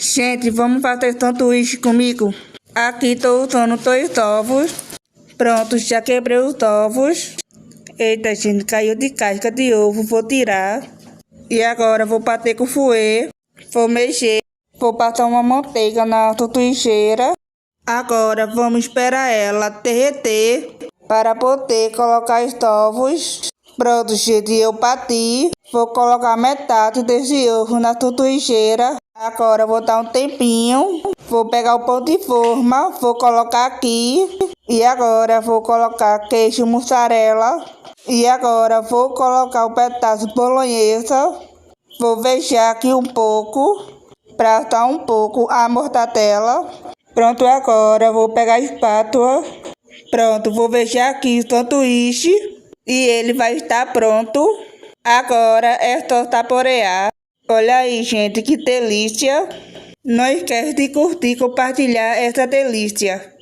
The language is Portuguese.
Gente, vamos fazer sanduíche comigo? Aqui estou usando 2 ovos. Pronto, já quebrei os ovos. Eita, gente, caiu de casca de ovo, vou tirar. E agora vou bater com o fouet. Vou mexer. Vou passar uma manteiga na sanduicheira. Agora vamos esperar ela derreter para poder colocar os ovos. Pronto, gente, eu bati. Vou colocar metade desse ovo na sanduicheira. Agora vou dar um tempinho. Vou pegar o pão de forma, vou colocar aqui. E agora vou colocar queijo mussarela. E agora vou colocar um pedaço de bolonhesa. Vou fechar aqui um pouco para dar um pouco a mortadela. Pronto, agora vou pegar a espátula. Pronto, vou fechar aqui o sanduíche e ele vai estar pronto. Agora é só saborear. Olha aí, gente, que delícia. Não esquece de curtir e compartilhar essa delícia.